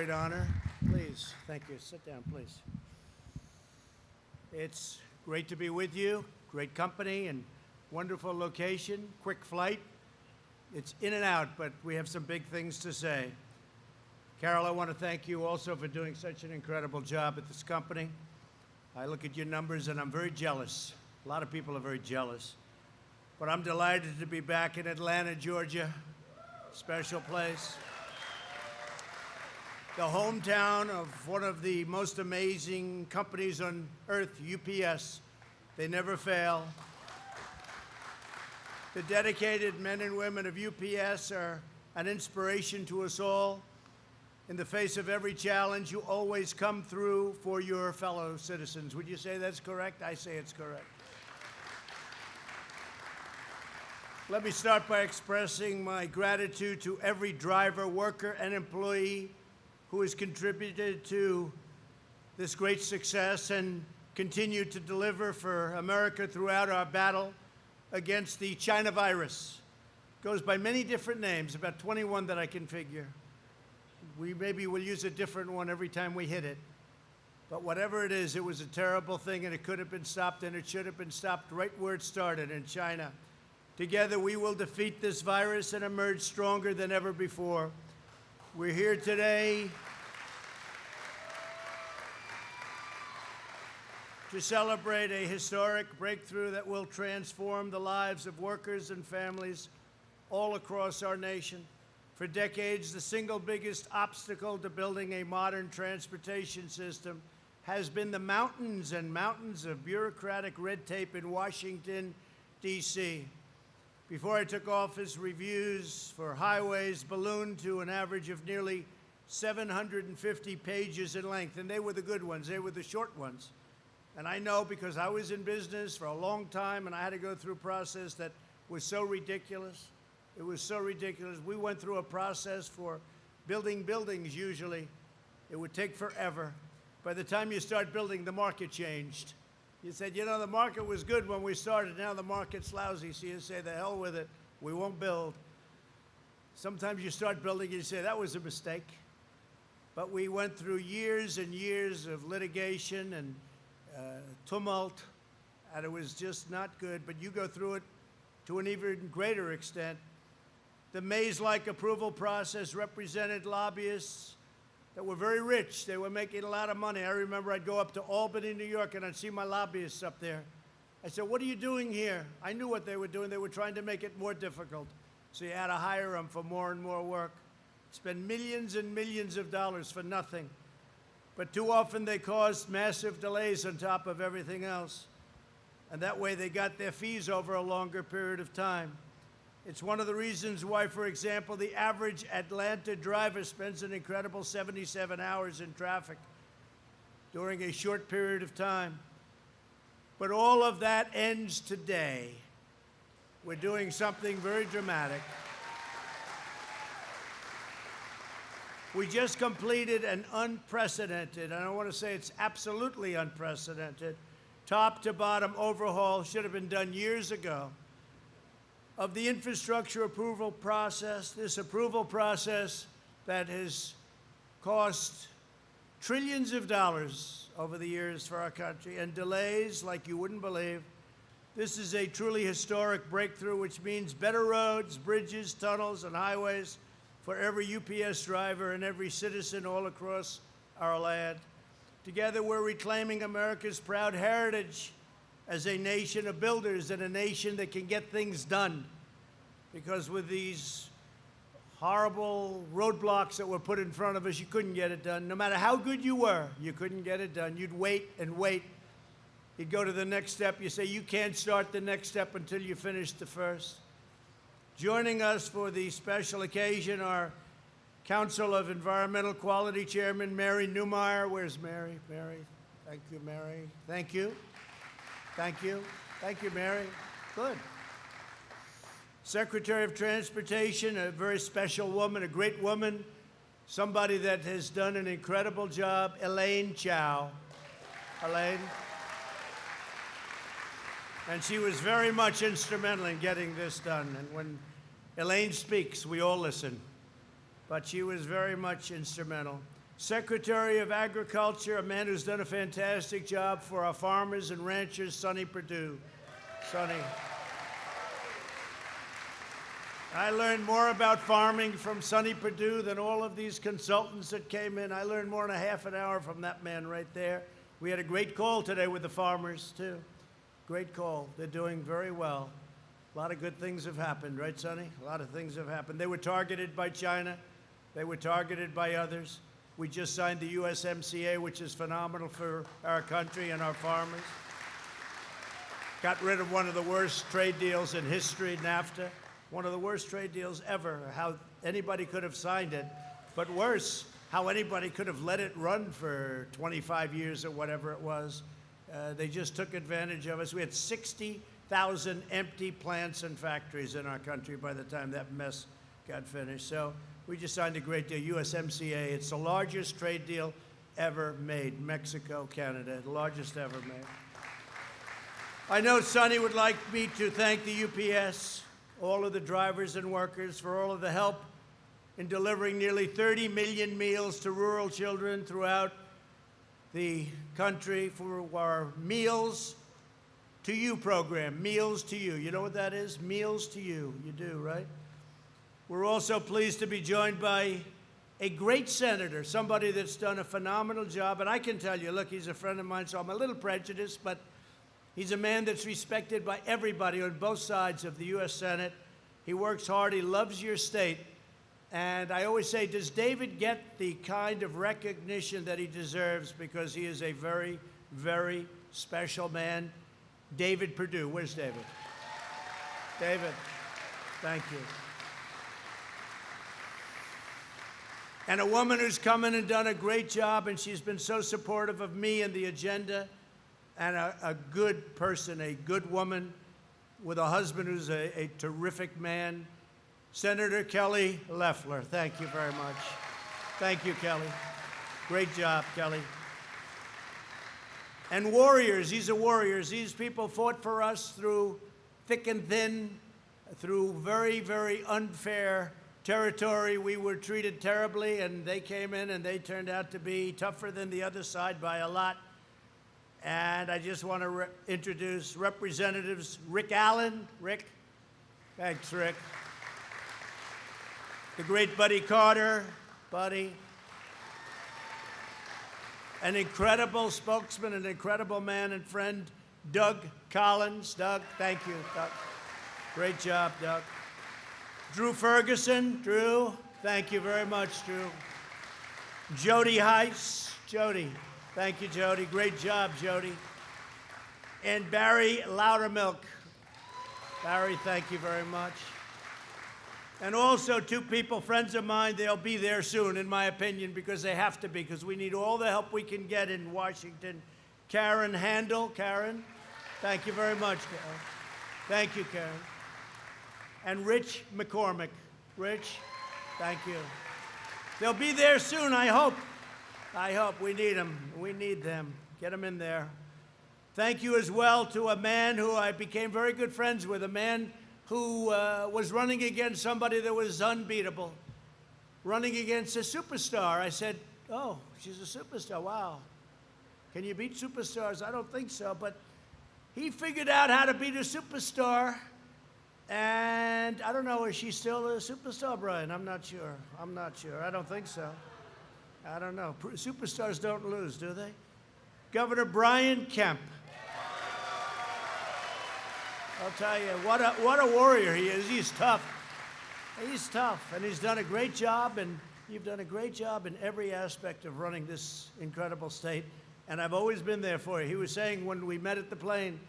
Great honor. Please, thank you. Sit down, please. It's great to be with you. Great company and wonderful location. Quick flight. It's in and out, but we have some big things to say. Carol, I want to thank you also for doing such an incredible job at this company. I look at your numbers and I'm very jealous. A lot of people are very jealous. But I'm delighted to be back in Atlanta, Georgia. Special place. The hometown of one of the most amazing companies on earth, UPS. They never fail. The dedicated men and women of UPS are an inspiration to us all. In the face of every challenge, you always come through for your fellow citizens. Would you say that's correct? I say it's correct. Let me start by expressing my gratitude to every driver, worker, and employee who has contributed to this great success and continued to deliver for America throughout our battle against the China virus. It goes by many different names, about 21 that I can figure. We maybe will use a different one every time we hit it. But whatever it is, it was a terrible thing, and it could have been stopped, and it should have been stopped right where it started, in China. Together, we will defeat this virus and emerge stronger than ever before. We're here today to celebrate a historic breakthrough that will transform the lives of workers and families all across our nation. For decades, the single biggest obstacle to building a modern transportation system has been the mountains and mountains of bureaucratic red tape in Washington, D.C. Before I took office, reviews for highways ballooned to an average of nearly 750 pages in length, and they were the good ones. They were the short ones. And I know because I was in business for a long time, and I had to go through a process that was so ridiculous. It was so ridiculous. We went through a process for building buildings, usually. It would take forever. By the time you start building, the market changed. You said, you know, the market was good when we started. Now the market's lousy. So you say, the hell with it. We won't build. Sometimes you start building and you say, that was a mistake. But we went through years and years of litigation and tumult, and it was just not good. But you go through it to an even greater extent. The maze-like approval process represented lobbyists that were very rich. They were making a lot of money. I remember I'd go up to Albany, New York, and I'd see my lobbyists up there. I said, what are you doing here? I knew what they were doing. They were trying to make it more difficult. So you had to hire them for more and more work. Spend millions and millions of dollars for nothing. But too often they caused massive delays on top of everything else. And that way they got their fees over a longer period of time. It's one of the reasons why, for example, the average Atlanta driver spends an incredible 77 hours in traffic during a short period of time. But all of that ends today. We're doing something very dramatic. We just completed an unprecedented, and I want to say it's absolutely unprecedented, top-to-bottom overhaul, should have been done years ago, of the infrastructure approval process, this approval process that has cost trillions of dollars over the years for our country and delays like you wouldn't believe. This is a truly historic breakthrough, which means better roads, bridges, tunnels, and highways for every UPS driver and every citizen all across our land. Together, we're reclaiming America's proud heritage as a nation of builders and a nation that can get things done. Because with these horrible roadblocks that were put in front of us, you couldn't get it done. No matter how good you were, you couldn't get it done. You'd wait and wait. You'd go to the next step. You say, you can't start the next step until you finish the first. Joining us for the special occasion are Council of Environmental Quality Chairman Mary Newmeyer. Where's Mary? Mary. Thank you, Mary. Thank you. Thank you. Thank you, Mary. Good. Secretary of Transportation, a very special woman, a great woman, somebody that has done an incredible job, Elaine Chao. Elaine. And she was very much instrumental in getting this done. And when Elaine speaks, we all listen. But she was very much instrumental. Secretary of Agriculture, a man who's done a fantastic job for our farmers and ranchers, Sonny Perdue. Sonny. I learned more about farming from Sonny Perdue than all of these consultants that came in. I learned more in a half an hour from that man right there. We had a great call today with the farmers, too. Great call. They're doing very well. A lot of good things have happened, right, Sonny? A lot of things have happened. They were targeted by China. They were targeted by others. We just signed the USMCA, which is phenomenal for our country and our farmers. Got rid of one of the worst trade deals in history, NAFTA. One of the worst trade deals ever. How anybody could have signed it, but worse, how anybody could have let it run for 25 years or whatever it was. They just took advantage of us. We had 60,000 empty plants and factories in our country by the time that mess got finished. So we just signed a great deal, USMCA. It's the largest trade deal ever made, Mexico, Canada, the largest ever made. I know Sonny would like me to thank the UPS, all of the drivers and workers, for all of the help in delivering nearly 30 million meals to rural children throughout the country, for our Meals to You program, Meals to You. You know what that is? Meals to You. You do, right? We're also pleased to be joined by a great senator, somebody that's done a phenomenal job. And I can tell you, look, he's a friend of mine, so I'm a little prejudiced, but he's a man that's respected by everybody on both sides of the U.S. Senate. He works hard. He loves your state. And I always say, does David get the kind of recognition that he deserves? Because he is a very, very special man. David Perdue. Where's David? David, thank you. And a woman who's come in and done a great job, and she's been so supportive of me and the agenda, and a good person, a good woman, with a husband who's a terrific man. Senator Kelly Loeffler, thank you very much. Thank you, Kelly. Great job, Kelly. And warriors, these are warriors. These people fought for us through thick and thin, through very, very unfair territory. We were treated terribly, and they came in and they turned out to be tougher than the other side by a lot. And I just want to introduce Representatives Rick Allen. Rick. Thanks, Rick. The great Buddy Carter. Buddy. An incredible spokesman, an incredible man and friend, Doug Collins. Doug, thank you, Doug. Great job, Doug. Drew Ferguson. Drew, thank you very much, Drew. Jody Heiss. Jody. Thank you, Jody. Great job, Jody. And Barry Loudermilk. Barry, thank you very much. And also two people, friends of mine, they'll be there soon, in my opinion, because they have to be, because we need all the help we can get in Washington. Karen Handel. Karen, thank you very much, Karen. Thank you, Karen. And Rich McCormick. Rich, thank you. They'll be there soon, I hope. I hope. We need them. We need them. Get them in there. Thank you as well to a man who I became very good friends with, a man who was running against somebody that was unbeatable, running against a superstar. I said, oh, she's a superstar. Wow. Can you beat superstars? I don't think so. But he figured out how to beat a superstar. And I don't know, is she still a superstar, Brian? I'm not sure. I'm not sure. I don't think so. I don't know. Superstars don't lose, do they? Governor Brian Kemp. I'll tell you, what a warrior he is. He's tough. He's tough, and he's done a great job, and you've done a great job in every aspect of running this incredible state, and I've always been there for you. He was saying when we met at the plane,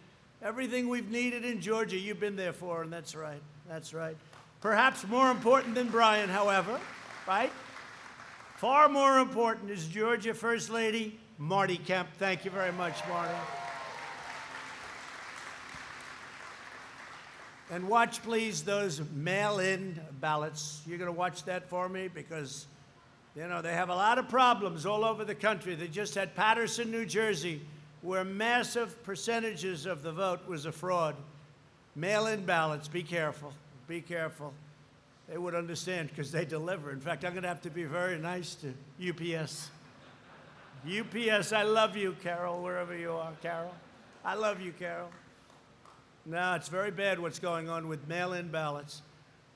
everything we've needed in Georgia, you've been there for, and that's right. That's right. Perhaps more important than Brian, however, right? Far more important is Georgia First Lady Marty Kemp. Thank you very much, Marty. And watch, please, those mail-in ballots. You're going to watch that for me because, you know, they have a lot of problems all over the country. They just had Paterson, New Jersey, where massive percentages of the vote was a fraud. Mail-in ballots, be careful. Be careful. They would understand because they deliver. In fact, I'm going to have to be very nice to UPS. UPS, I love you, Carol, wherever you are, Carol. I love you, Carol. No, it's very bad what's going on with mail-in ballots,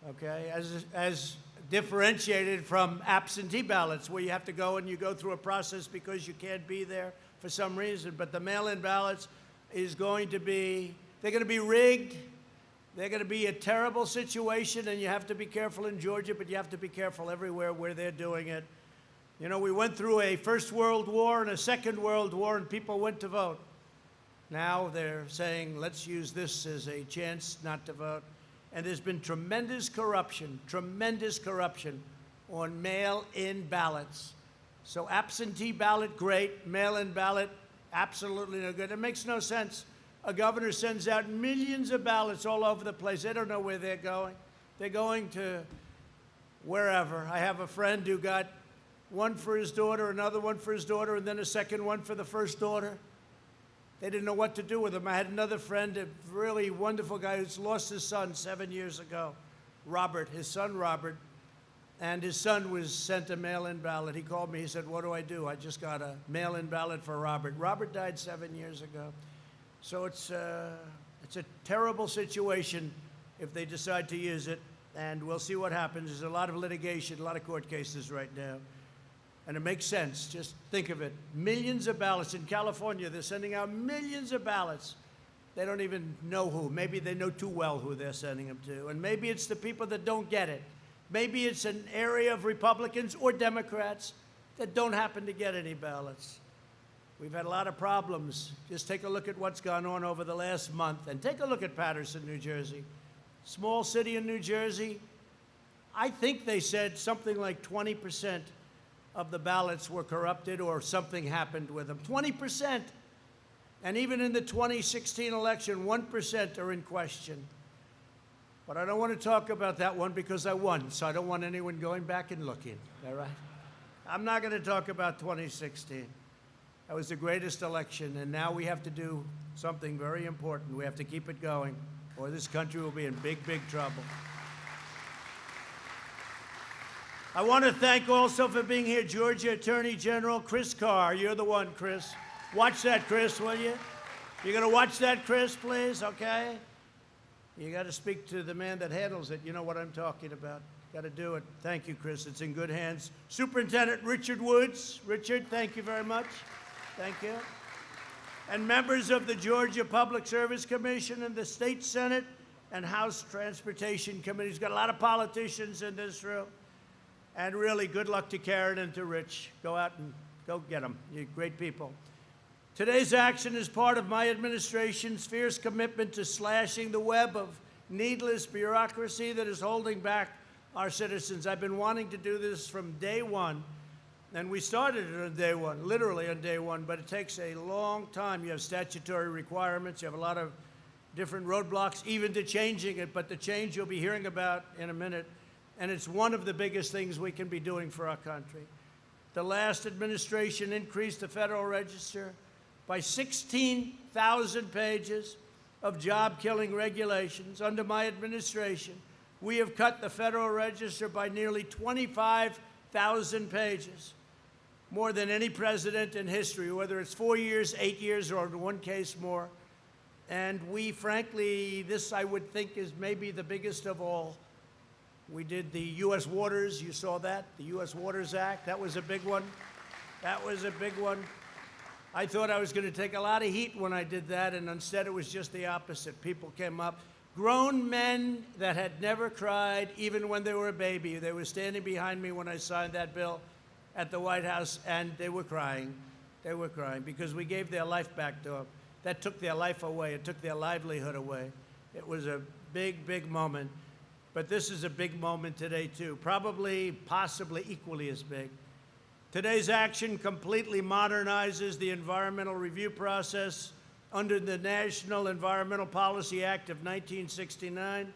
okay? As differentiated from absentee ballots, where you have to go and you go through a process because you can't be there for some reason. But the mail-in ballots is going to be, they're going to be rigged. They're going to be a terrible situation, and you have to be careful in Georgia, but you have to be careful everywhere where they're doing it. You know, we went through a First World War and a Second World War, and people went to vote. Now they're saying, let's use this as a chance not to vote. And there's been tremendous corruption on mail-in ballots. So absentee ballot, great. Mail-in ballot, absolutely no good. It makes no sense. A governor sends out millions of ballots all over the place. They don't know where they're going. They're going to wherever. I have a friend who got one for his daughter, another one for his daughter, and then a second one for the first daughter. They didn't know what to do with them. I had another friend, a really wonderful guy who's lost his son 7 years ago, Robert, his son Robert, and his son was sent a mail-in ballot. He called me, he said, what do? I just got a mail-in ballot for Robert. Robert died 7 years ago. So it's a terrible situation if they decide to use it, and we'll see what happens. There's a lot of litigation, a lot of court cases right now. And it makes sense. Just think of it. Millions of ballots. In California, they're sending out millions of ballots. They don't even know who. Maybe they know too well who they're sending them to. And maybe it's the people that don't get it. Maybe it's an area of Republicans or Democrats that don't happen to get any ballots. We've had a lot of problems. Just take a look at what's gone on over the last month. And take a look at Paterson, New Jersey. Small city in New Jersey. I think they said something like 20% of the ballots were corrupted or something happened with them. 20%. And even in the 2016 election, 1% are in question. But I don't want to talk about that one because I won, so I don't want anyone going back and looking, all right? I'm not going to talk about 2016. That was the greatest election, and now we have to do something very important. We have to keep it going, or this country will be in big, big trouble. I want to thank also for being here, Georgia Attorney General Chris Carr. You're the one, Chris. Watch that, Chris, will you? You're going to watch that, Chris, please, okay? You got to speak to the man that handles it. You know what I'm talking about. Got to do it. Thank you, Chris. It's in good hands. Superintendent Richard Woods. Richard, thank you very much. Thank you. And members of the Georgia Public Service Commission and the State Senate and House Transportation Committees. Got a lot of politicians in this room. And really, good luck to Karen and to Rich. Go out and go get them. You're great people. Today's action is part of my administration's fierce commitment to slashing the web of needless bureaucracy that is holding back our citizens. I've been wanting to do this from day one, and we started it on day one, literally on day one, but it takes a long time. You have statutory requirements. You have a lot of different roadblocks, even to changing it, but the change you'll be hearing about in a minute. And it's one of the biggest things we can be doing for our country. The last administration increased the Federal Register by 16,000 pages of job-killing regulations. Under my administration, we have cut the Federal Register by nearly 25,000 pages, more than any president in history, whether it's 4 years, 8 years, or in one case more. And we, frankly, this I would think is maybe the biggest of all. We did the U.S. Waters, you saw that, the U.S. Waters Act. That was a big one. That was a big one. I thought I was going to take a lot of heat when I did that, and instead it was just the opposite. People came up, grown men that had never cried, even when they were a baby. They were standing behind me when I signed that bill at the White House, and they were crying. They were crying because we gave their life back to them. That took their life away. It took their livelihood away. It was a big, big moment. But this is a big moment today, too, probably, possibly equally as big. Today's action completely modernizes the environmental review process under the National Environmental Policy Act of 1969.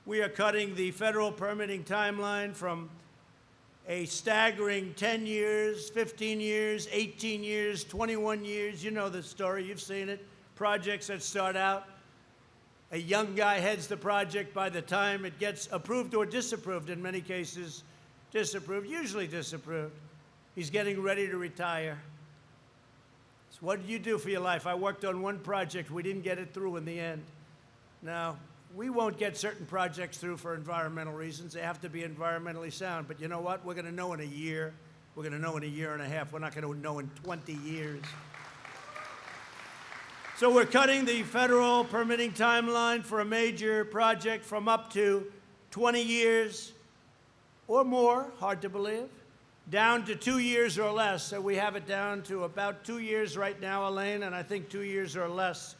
We are cutting the federal permitting timeline from a staggering 10 years, 15 years, 18 years, 21 years. You know the story. You've seen it. Projects that start out, a young guy heads the project. By the time it gets approved or disapproved, in many cases disapproved, usually disapproved, he's getting ready to retire. So what did you do for your life? I worked on one project. We didn't get it through in the end. Now, we won't get certain projects through for environmental reasons. They have to be environmentally sound. But you know what? We're going to know in a year. We're going to know in a year and a half. We're not going to know in 20 years. So we're cutting the federal permitting timeline for a major project from up to 20 years or more, hard to believe, down to 2 years or less. So we have it down to about 2 years right now, Elaine, and I think 2 years or less.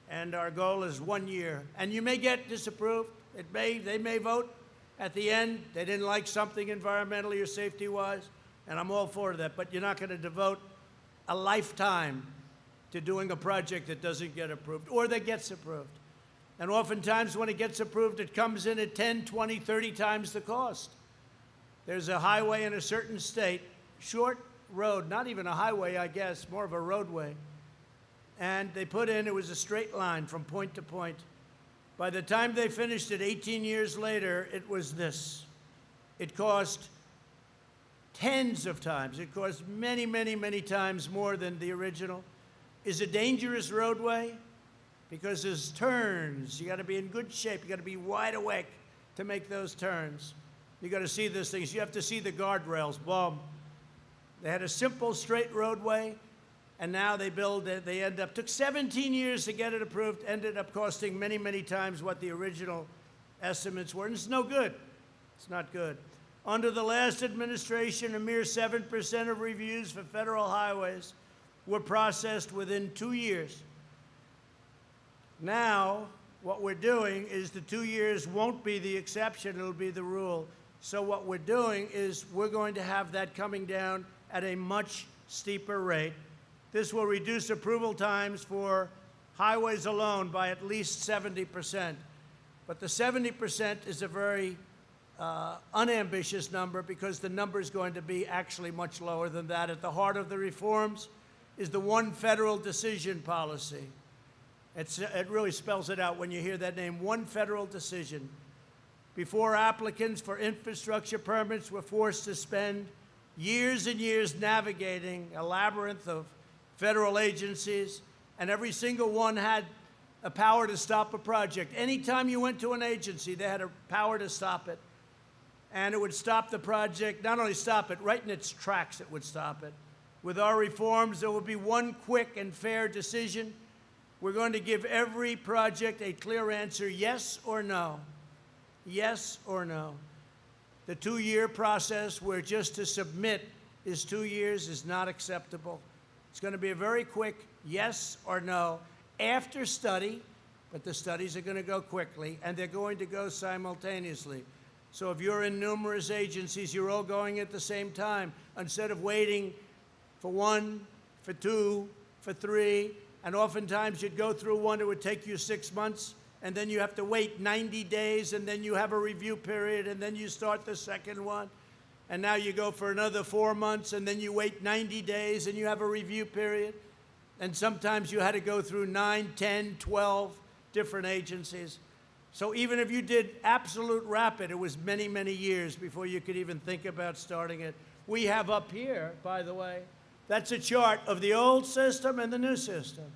And our goal is 1 year. And you may get disapproved. They may vote at the end. They didn't like something environmentally or safety-wise, and I'm all for that. But you're not going to devote a lifetime to doing a project that doesn't get approved or that gets approved. And oftentimes when it gets approved, it comes in at 10, 20, 30 times the cost. There's a highway in a certain state, short road, not even a highway, I guess, more of a roadway. And they put in, it was a straight line from point to point. By the time they finished it 18 years later, it was this. It cost tens of times. It cost many, many, many times more than the original. Is a dangerous roadway because there's turns. You got to be in good shape. You got to be wide awake to make those turns. You got to see those things. You have to see the guardrails. Boom. They had a simple straight roadway, and now they build it. They took 17 years to get it approved, ended up costing many, many times what the original estimates were, and it's no good. It's not good. Under the last administration, a mere 7% of reviews for federal highways were processed within 2 years. Now, what we're doing is the 2 years won't be the exception, it'll be the rule. So what we're doing is we're going to have that coming down at a much steeper rate. This will reduce approval times for highways alone by at least 70%. But the 70% is a very unambitious number because the number is going to be actually much lower than that. At the heart of the reforms is the one federal decision policy. It really spells it out when you hear that name, one federal decision. Before, applicants for infrastructure permits were forced to spend years and years navigating a labyrinth of federal agencies, and every single one had a power to stop a project. Anytime you went to an agency, they had a power to stop it. And it would stop the project, not only stop it, right in its tracks it would stop it. With our reforms, there will be one quick and fair decision. We're going to give every project a clear answer, yes or no. Yes or no. The 2-year process where just to submit is 2 years is not acceptable. It's going to be a very quick yes or no after study, but the studies are going to go quickly, and they're going to go simultaneously. So if you're in numerous agencies, you're all going at the same time. Instead of waiting for 1, for 2, for 3, and oftentimes you'd go through one, it would take you 6 months, and then you have to wait 90 days, and then you have a review period, and then you start the second one. And now you go for another 4 months, and then you wait 90 days, and you have a review period. And sometimes you had to go through 9, 10, 12 different agencies. So even if you did absolute rapid, it was many, many years before you could even think about starting it. We have up here, by the way, that's a chart of the old system and the new system.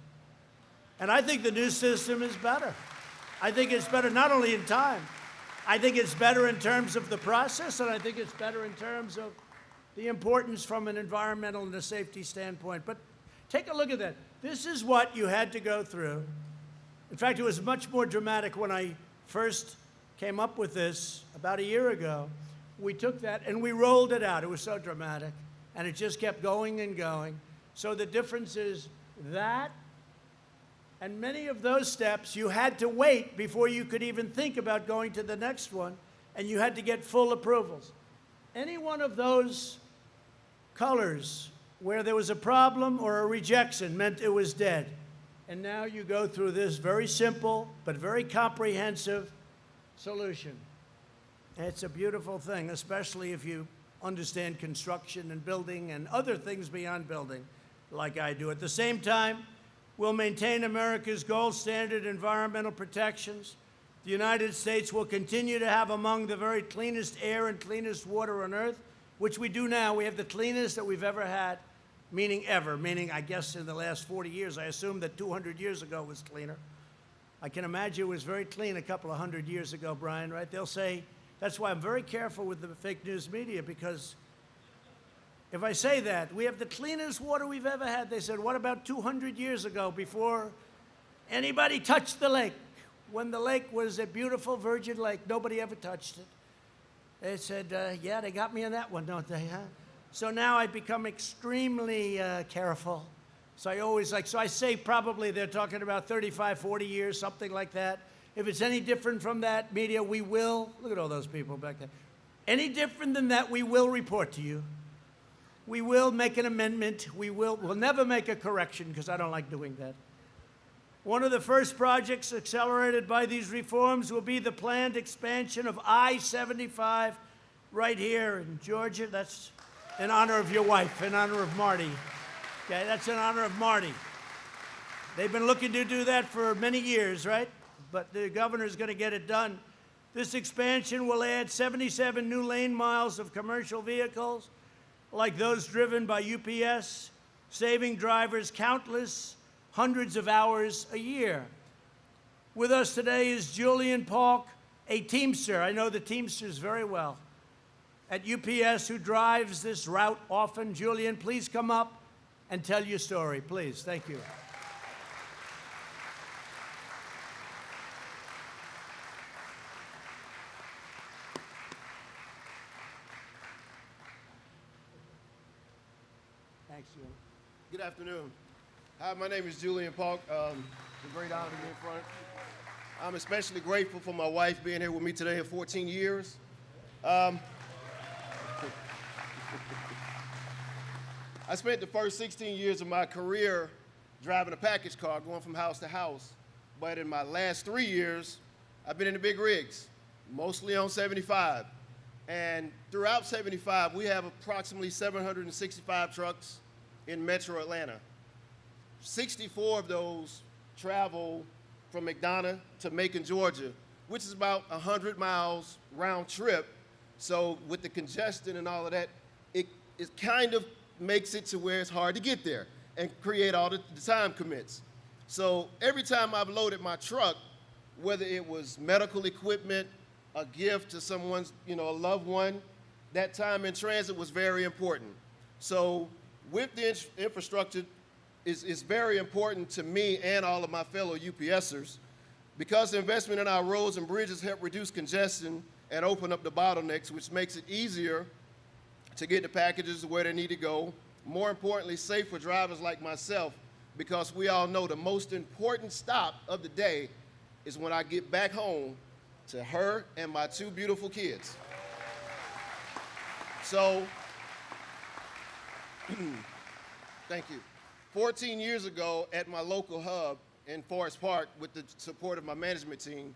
And I think the new system is better. I think it's better not only in time, I think it's better in terms of the process, and I think it's better in terms of the importance from an environmental and a safety standpoint. But take a look at that. This is what you had to go through. In fact, it was much more dramatic when I first came up with this about a year ago. We took that and we rolled it out. It was so dramatic. And it just kept going and going. So the difference is that, and many of those steps you had to wait before you could even think about going to the next one, and you had to get full approvals. Any one of those colors where there was a problem or a rejection meant it was dead. And now you go through this very simple but very comprehensive solution. And it's a beautiful thing, especially if you understand construction and building and other things beyond building, like I do. At the same time, we'll maintain America's gold standard environmental protections. The United States will continue to have among the very cleanest air and cleanest water on earth, which we do now. We have the cleanest that we've ever had. meaning ever, meaning I guess in the last 40 years. I assume that 200 years ago was cleaner. I can imagine it was very clean a couple of hundred years ago, Brian, right? They'll say, that's why I'm very careful with the fake news media, because if I say that, we have the cleanest water we've ever had, they said, what about 200 years ago before anybody touched the lake? When the lake was a beautiful virgin lake, nobody ever touched it. They said, yeah, they got me on that one, don't they, huh? So now I become extremely careful. So I say probably they're talking about 35, 40 years, something like that. If it's any different from that, media, we will, look at all those people back there. Any different than that, we will report to you. We will make an amendment. We'll never make a correction, because I don't like doing that. One of the first projects accelerated by these reforms will be the planned expansion of I-75 right here in Georgia. That's in honor of your wife, in honor of Marty. Okay, that's in honor of Marty. They've been looking to do that for many years, right? But the governor's going to get it done. This expansion will add 77 new lane miles of commercial vehicles, like those driven by UPS, saving drivers countless hundreds of hours a year. With us today is Julian Polk, a Teamster. I know the Teamsters very well. At UPS, who drives this route often. Julian, please come up and tell your story, please. Thank you. Thanks, Julian. Good afternoon. Hi, my name is Julian Polk. It's a great honor to be in front. I'm especially grateful for my wife being here with me today for 14 years. I spent the first 16 years of my career driving a package car, going from house to house. But in my last 3 years, I've been in the big rigs, mostly on 75. And throughout 75, we have approximately 765 trucks in Metro Atlanta. 64 of those travel from McDonough to Macon, Georgia, which is about 100 miles round trip. So with the congestion and all of that, it kind of makes it to where it's hard to get there and create all the time commits. So every time I've loaded my truck, whether it was medical equipment, a gift to someone's, a loved one, that time in transit was very important. So with the infrastructure, is very important to me and all of my fellow UPSers, because the investment in our roads and bridges help reduce congestion and open up the bottlenecks, which makes it easier to get the packages where they need to go. More importantly, safe for drivers like myself, because we all know the most important stop of the day is when I get back home to her and my two beautiful kids. So, thank you. 14 years ago at my local hub in Forest Park, with the support of my management team,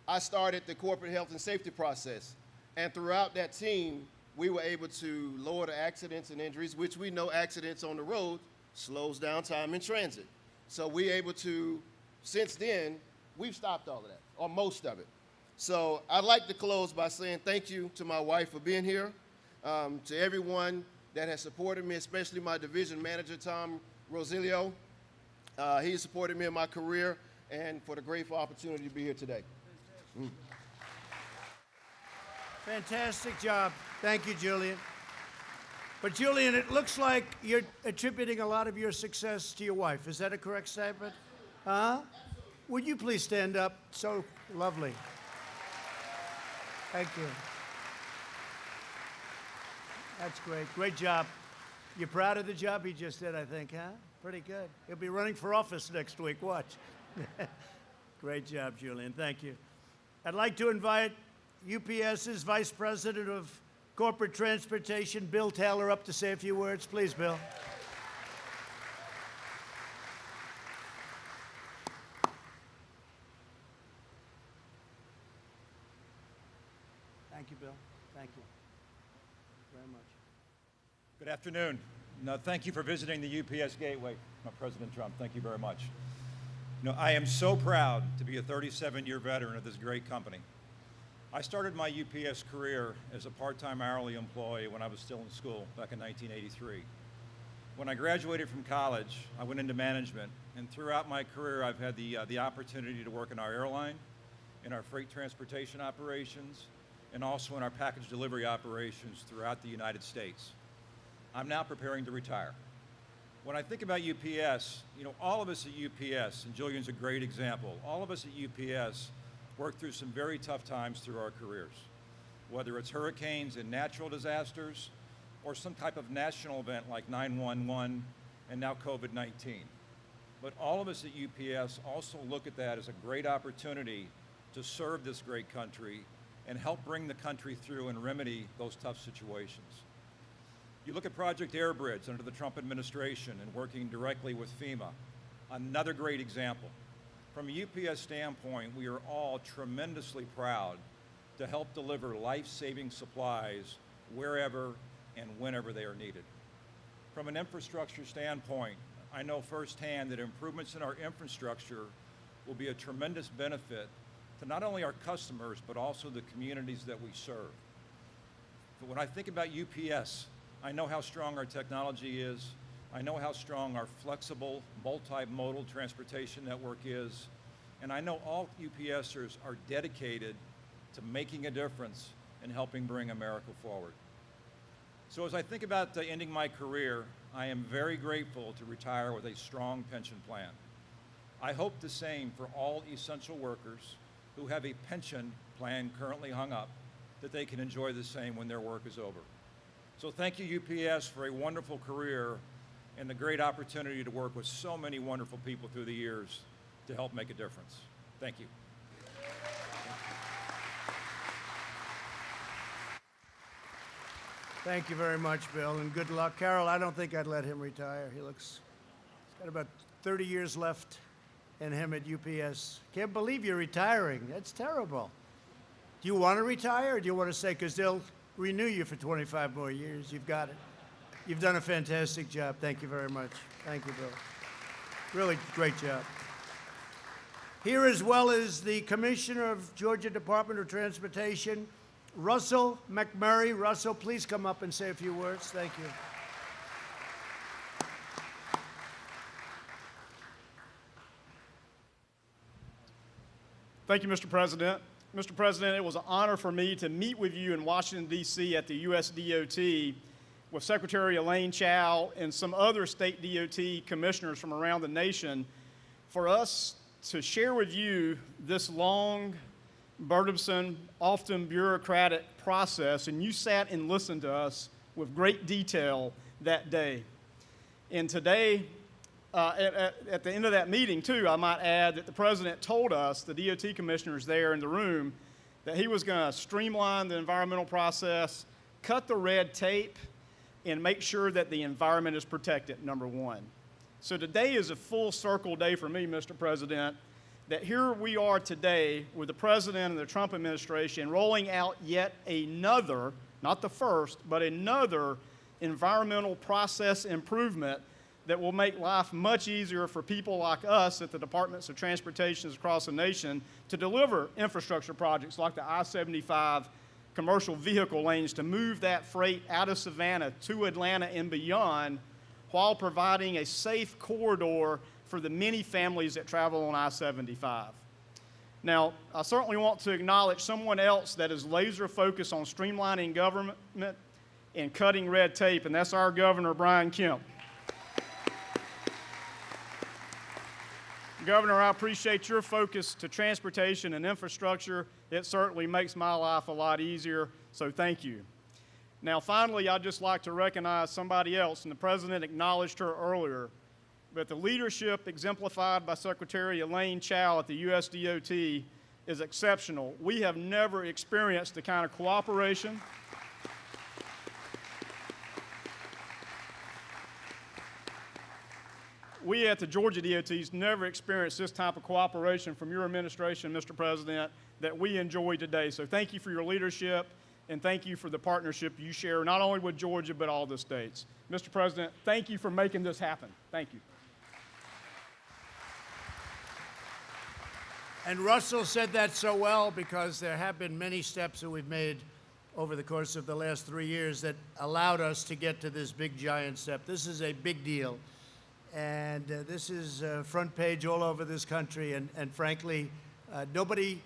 I started the corporate health and safety process. And throughout that team, we were able to lower the accidents and injuries, which we know accidents on the road slows down time in transit. So we're able to, since then, we've stopped all of that, or most of it. So I'd like to close by saying thank you to my wife for being here, to everyone that has supported me, especially my division manager, Tom Rosilio. He has supported me in my career, and for the grateful opportunity to be here today. Fantastic job. Thank you, Julian. But Julian, it looks like you're attributing a lot of your success to your wife. Is that a correct statement? Huh? Would you please stand up? So lovely. Thank you. That's great. Great job. You're proud of the job he just did, I think, huh? Pretty good. He'll be running for office next week. Watch. Great job, Julian. Thank you. I'd like to invite UPS's Vice President of Corporate Transportation, Bill Taylor, up to say a few words. Please, Bill. Thank you, Bill. Thank you very much. Good afternoon. No, thank you for visiting the UPS Gateway, President Trump. Thank you very much. I am so proud to be a 37-year veteran of this great company. I started my UPS career as a part-time hourly employee when I was still in school back in 1983. When I graduated from college, I went into management, and throughout my career, I've had the opportunity to work in our airline, in our freight transportation operations, and also in our package delivery operations throughout the United States. I'm now preparing to retire. When I think about UPS, all of us at UPS, and Jillian's a great example, all of us at UPS worked through some very tough times through our careers, whether it's hurricanes and natural disasters, or some type of national event like 9/11 and now COVID-19. But all of us at UPS also look at that as a great opportunity to serve this great country and help bring the country through and remedy those tough situations. You look at Project Airbridge under the Trump administration and working directly with FEMA, another great example. From a UPS standpoint, we are all tremendously proud to help deliver life-saving supplies wherever and whenever they are needed. From an infrastructure standpoint, I know firsthand that improvements in our infrastructure will be a tremendous benefit to not only our customers, but also the communities that we serve. But when I think about UPS, I know how strong our technology is. I know how strong our flexible, multimodal transportation network is. And I know all UPSers are dedicated to making a difference and helping bring America forward. So as I think about ending my career, I am very grateful to retire with a strong pension plan. I hope the same for all essential workers who have a pension plan currently hung up, that they can enjoy the same when their work is over. So thank you, UPS, for a wonderful career and the great opportunity to work with so many wonderful people through the years to help make a difference. Thank you. Thank you very much, Bill, and good luck. Carol, I don't think I'd let him retire. He's got about 30 years left in him at UPS. Can't believe you're retiring. That's terrible. Do you want to retire, or do you want to stay? Because they'll renew you for 25 more years. You've got it. You've done a fantastic job. Thank you very much. Thank you, Bill. Really great job. Here, as well as the Commissioner of Georgia Department of Transportation, Russell McMurray. Russell, please come up and say a few words. Thank you. Thank you, Mr. President. Mr. President, it was an honor for me to meet with you in Washington, D.C. at the U.S. DOT with Secretary Elaine Chao and some other state DOT commissioners from around the nation for us to share with you this long, burdensome, often bureaucratic process, and you sat and listened to us with great detail that day. And today, at the end of that meeting, too, I might add that the President told us, the DOT commissioners there in the room, that he was going to streamline the environmental process, cut the red tape, and make sure that the environment is protected, number one. So today is a full circle day for me, Mr. President, that here we are today with the President and the Trump administration rolling out yet another, not the first, but another environmental process improvement that will make life much easier for people like us at the Departments of Transportation across the nation to deliver infrastructure projects like the I-75 commercial vehicle lanes to move that freight out of Savannah to Atlanta and beyond, while providing a safe corridor for the many families that travel on I-75. Now, I certainly want to acknowledge someone else that is laser focused on streamlining government and cutting red tape, and that's our Governor, Brian Kemp. Governor, I appreciate your focus to transportation and infrastructure. It certainly makes my life a lot easier, so thank you. Now, finally, I'd just like to recognize somebody else, and the President acknowledged her earlier, but the leadership exemplified by Secretary Elaine Chao at the U.S. DOT is exceptional. We have never experienced the kind of cooperation we at the Georgia DOTs never experienced this type of cooperation from your administration, Mr. President, that we enjoy today. So thank you for your leadership, and thank you for the partnership you share not only with Georgia, but all the states. Mr. President, thank you for making this happen. Thank you. And Russell said that so well because there have been many steps that we've made over the course of the last 3 years that allowed us to get to this big giant step. This is a big deal. And this is front page all over this country. And frankly, nobody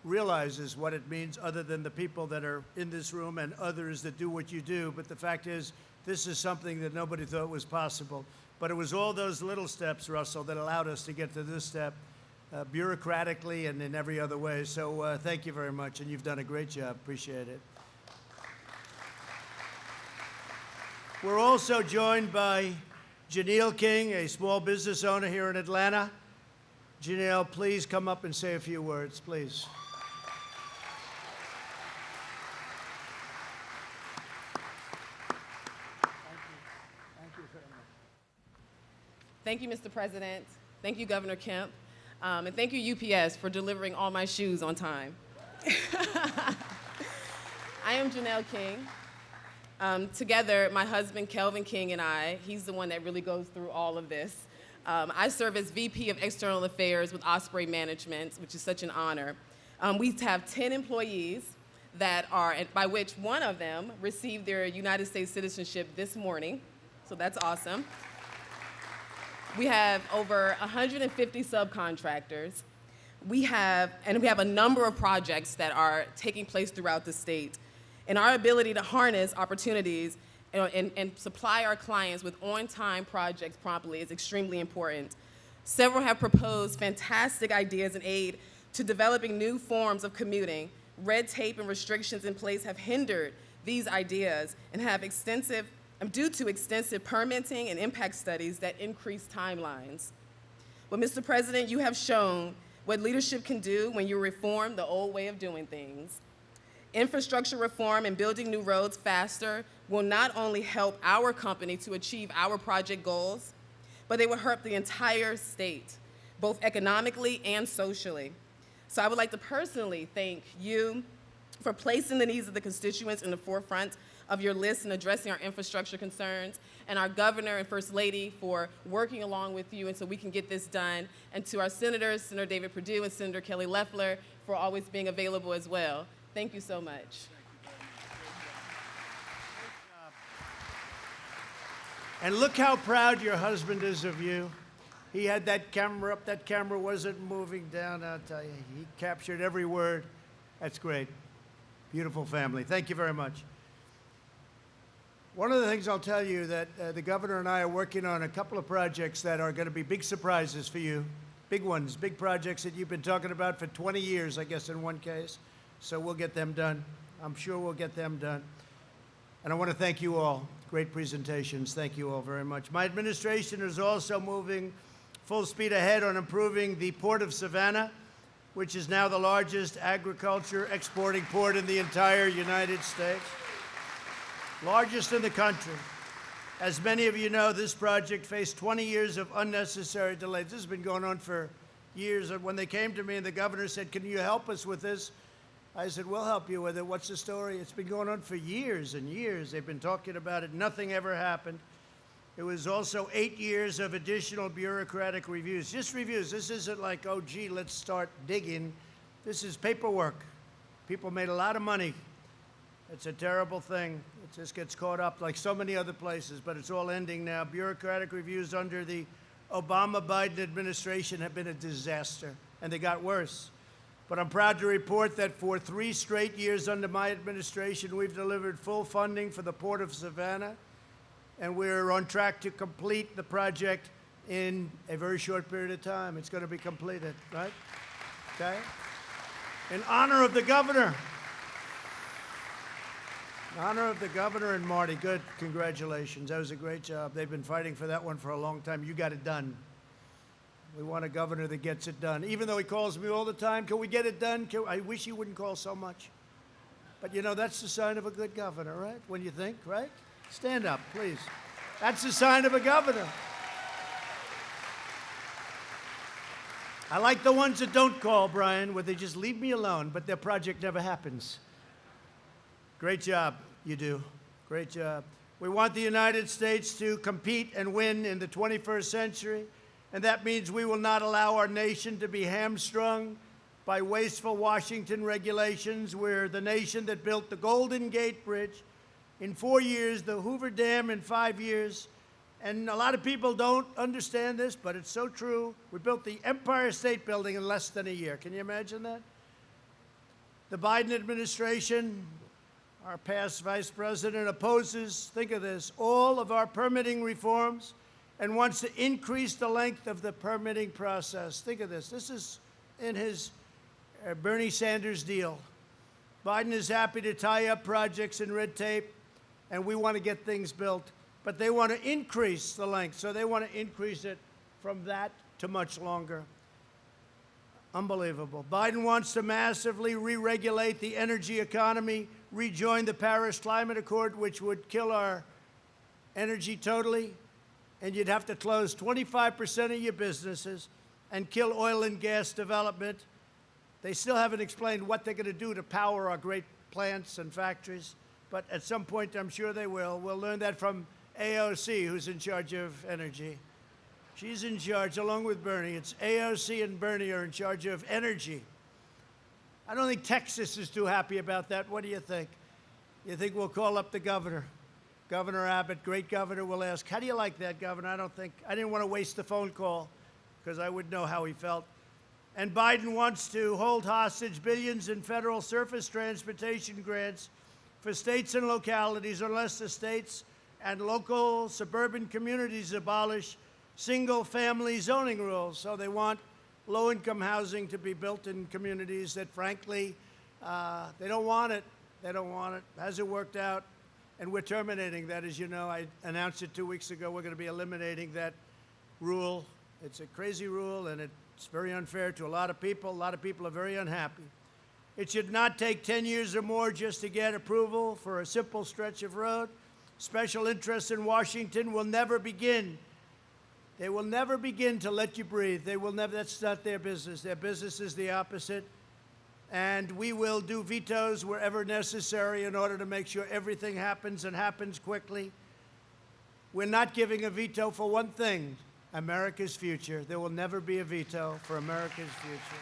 realizes what it means other than the people that are in this room and others that do what you do. But the fact is, this is something that nobody thought was possible. But it was all those little steps, Russell, that allowed us to get to this step, bureaucratically and in every other way. So thank you very much, and you've done a great job. Appreciate it. We're also joined by Janelle King, a small business owner here in Atlanta. Janelle, please come up and say a few words, please. Thank you, Mr. President. Thank you, Governor Kemp. And thank you, UPS, for delivering all my shoes on time. I am Janelle King. Together, my husband, Kelvin King, and I, he's the one that really goes through all of this. I serve as VP of External Affairs with Osprey Management, which is such an honor. We have 10 employees that are, by which one of them received their United States citizenship this morning, so that's awesome. We have over 150 subcontractors. We have a number of projects that are taking place throughout the state. And our ability to harness opportunities and supply our clients with on-time projects promptly is extremely important. Several have proposed fantastic ideas in aid to developing new forms of commuting. Red tape and restrictions in place have hindered these ideas and have due to extensive permitting and impact studies that increase timelines. But Mr. President, you have shown what leadership can do when you reform the old way of doing things. Infrastructure reform and building new roads faster will not only help our company to achieve our project goals, but they will help the entire state, both economically and socially. So I would like to personally thank you for placing the needs of the constituents in the forefront of your list and addressing our infrastructure concerns, and our governor and first lady for working along with you and so we can get this done, and to our senators, Senator David Perdue and Senator Kelly Loeffler, for always being available as well. Thank you so much. And look how proud your husband is of you. He had that camera up. That camera wasn't moving down, I'll tell you. He captured every word. That's great. Beautiful family. Thank you very much. One of the things I'll tell you that the governor and I are working on a couple of projects that are going to be big surprises for you. Big ones, big projects that you've been talking about for 20 years, I guess, in one case. So we'll get them done. I'm sure we'll get them done. And I want to thank you all. Great presentations. Thank you all very much. My administration is also moving full speed ahead on improving the Port of Savannah, which is now the largest agriculture exporting port in the entire United States. Largest in the country. As many of you know, this project faced 20 years of unnecessary delays. This has been going on for years. And when they came to me and the governor said, "Can you help us with this?" I said, "We'll help you with it. What's the story?" It's been going on for years and years. They've been talking about it. Nothing ever happened. It was also 8 years of additional bureaucratic reviews. Just reviews. This isn't like, oh, gee, let's start digging. This is paperwork. People made a lot of money. It's a terrible thing. It just gets caught up like so many other places, but it's all ending now. Bureaucratic reviews under the Obama-Biden administration have been a disaster, and they got worse. But I'm proud to report that for 3 straight years under my administration, we've delivered full funding for the Port of Savannah, and we're on track to complete the project in a very short period of time. It's going to be completed, right? Okay? In honor of the governor. In honor of the governor and Marty. Good. Congratulations. That was a great job. They've been fighting for that one for a long time. You got it done. We want a governor that gets it done. Even though he calls me all the time, can we get it done? I wish he wouldn't call so much. But you know, that's the sign of a good governor, right? When you think, right? Stand up, please. That's the sign of a governor. I like the ones that don't call, Brian, where they just leave me alone, but their project never happens. Great job, you do. Great job. We want the United States to compete and win in the 21st century, and that means we will not allow our nation to be hamstrung by wasteful Washington regulations. We're the nation that built the Golden Gate Bridge in 4 years, the Hoover Dam in 5 years. And a lot of people don't understand this, but it's so true. We built the Empire State Building in less than a year. Can you imagine that? The Biden administration, our past vice president, opposes, think of this, all of our permitting reforms and wants to increase the length of the permitting process. Think of this. This is in his Bernie Sanders deal. Biden is happy to tie up projects in red tape, and we want to get things built. But they want to increase the length, so they want to increase it from that to much longer. Unbelievable. Biden wants to massively re-regulate the energy economy, rejoin the Paris Climate Accord, which would kill our energy totally, and you'd have to close 25% of your businesses and kill oil and gas development. They still haven't explained what they're going to do to power our great plants and factories, but at some point I'm sure they will. We'll learn that from AOC, who's in charge of energy. She's in charge, along with Bernie. It's AOC and Bernie are in charge of energy. I don't think Texas is too happy about that. What do you think? You think we'll call up the governor? Governor Abbott, great governor, will ask, how do you like that, Governor? I didn't want to waste the phone call because I would know how he felt. And Biden wants to hold hostage billions in federal surface transportation grants for states and localities unless the states and local suburban communities abolish single-family zoning rules. So they want low-income housing to be built in communities that, frankly, they don't want it. They don't want it. Hasn't worked out. And we're terminating that. As you know, I announced it 2 weeks ago. We're going to be eliminating that rule. It's a crazy rule, and it's very unfair to a lot of people. A lot of people are very unhappy. It should not take 10 years or more just to get approval for a simple stretch of road. Special interests in Washington will never begin. They will never begin to let you breathe. They will never. That's not their business. Their business is the opposite. And we will do vetoes wherever necessary in order to make sure everything happens and happens quickly. We're not giving a veto for one thing, America's future. There will never be a veto for America's future.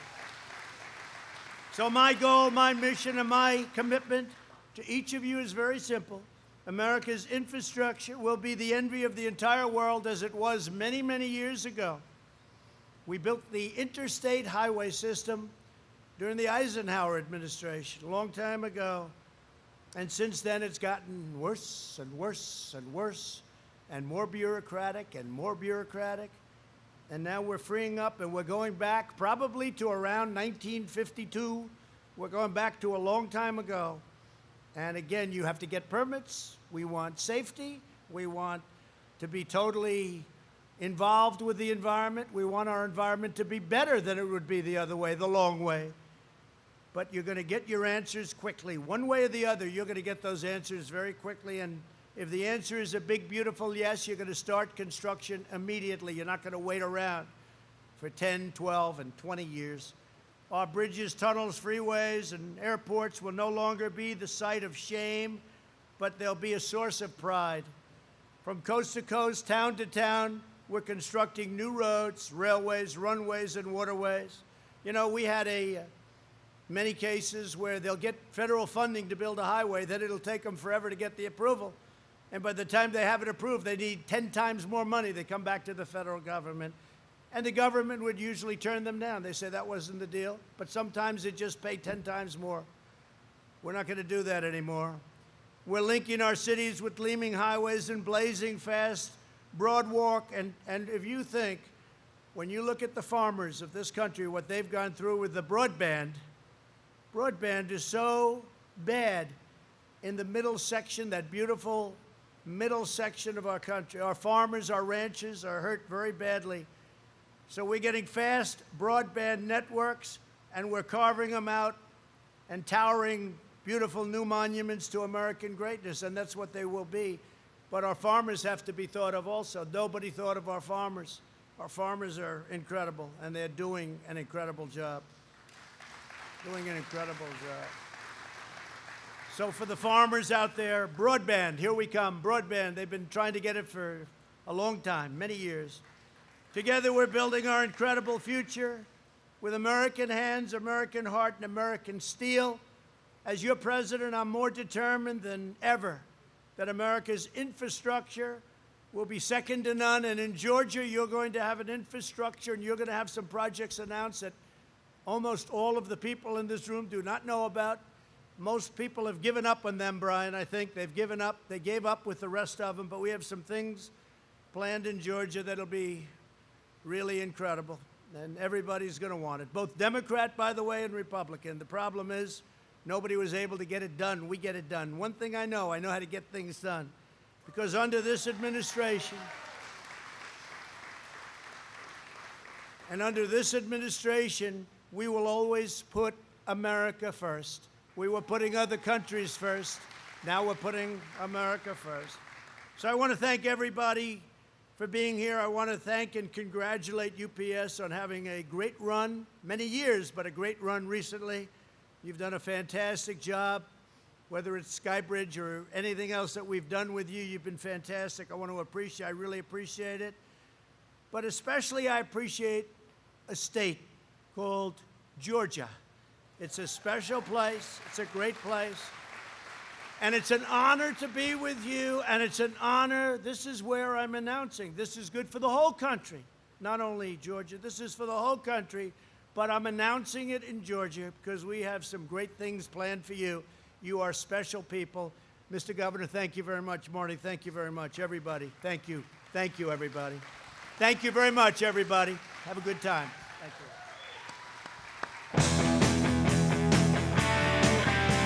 So my goal, my mission, and my commitment to each of you is very simple. America's infrastructure will be the envy of the entire world as it was many, many years ago. We built the interstate highway system during the Eisenhower administration, a long time ago. And since then, it's gotten worse and worse and worse, and more bureaucratic and more bureaucratic. And now we're freeing up, and we're going back probably to around 1952. We're going back to a long time ago. And again, you have to get permits. We want safety. We want to be totally involved with the environment. We want our environment to be better than it would be the other way, the long way. But you're going to get your answers quickly. One way or the other, you're going to get those answers very quickly. And if the answer is a big, beautiful yes, you're going to start construction immediately. You're not going to wait around for 10, 12, and 20 years. Our bridges, tunnels, freeways, and airports will no longer be the site of shame, but they'll be a source of pride. From coast to coast, town to town, we're constructing new roads, railways, runways, and waterways. You know, we had many cases where they'll get federal funding to build a highway, then it'll take them forever to get the approval. And by the time they have it approved, they need 10 times more money. They come back to the federal government. And the government would usually turn them down. They say that wasn't the deal. But sometimes they just pay 10 times more. We're not going to do that anymore. We're linking our cities with gleaming highways and blazing fast broad walk. And if you think, when you look at the farmers of this country, what they've gone through with the broadband is so bad in the middle section, that beautiful middle section of our country. Our farmers, our ranchers are hurt very badly. So we're getting fast broadband networks, and we're carving them out and towering beautiful new monuments to American greatness, and that's what they will be. But our farmers have to be thought of also. Nobody thought of our farmers. Our farmers are incredible, and they're doing an incredible job. Doing an incredible job. So for the farmers out there, broadband, here we come, broadband. They've been trying to get it for a long time, many years. Together we're building our incredible future. with American hands, American heart, and American steel. As your president, I'm more determined than ever that America's infrastructure will be second to none. And in Georgia, you're going to have an infrastructure, and you're going to have some projects announced that almost all of the people in this room do not know about. Most people have given up on them, Brian. I think they've given up. They gave up with the rest of them, but we have some things planned in Georgia that'll be really incredible, and everybody's going to want it, both Democrat, by the way, and Republican. The problem is nobody was able to get it done. We get it done. One thing I know how to get things done, because under this administration, we will always put America first. We were putting other countries first. Now we're putting America first. So I want to thank everybody for being here. I want to thank and congratulate UPS on having a great run, many years, but a great run recently. You've done a fantastic job. Whether it's Skybridge or anything else that we've done with you, you've been fantastic. I want to I really appreciate it. But especially I appreciate a state called Georgia. It's a special place. It's a great place. And it's an honor to be with you, and it's an honor. This is where I'm announcing. This is good for the whole country, not only Georgia. This is for the whole country, but I'm announcing it in Georgia because we have some great things planned for you. You are special people. Mr. Governor, thank you very much. Marty, thank you very much. Everybody, thank you. Thank you, everybody. Thank you very much, everybody. Have a good time. Thank you.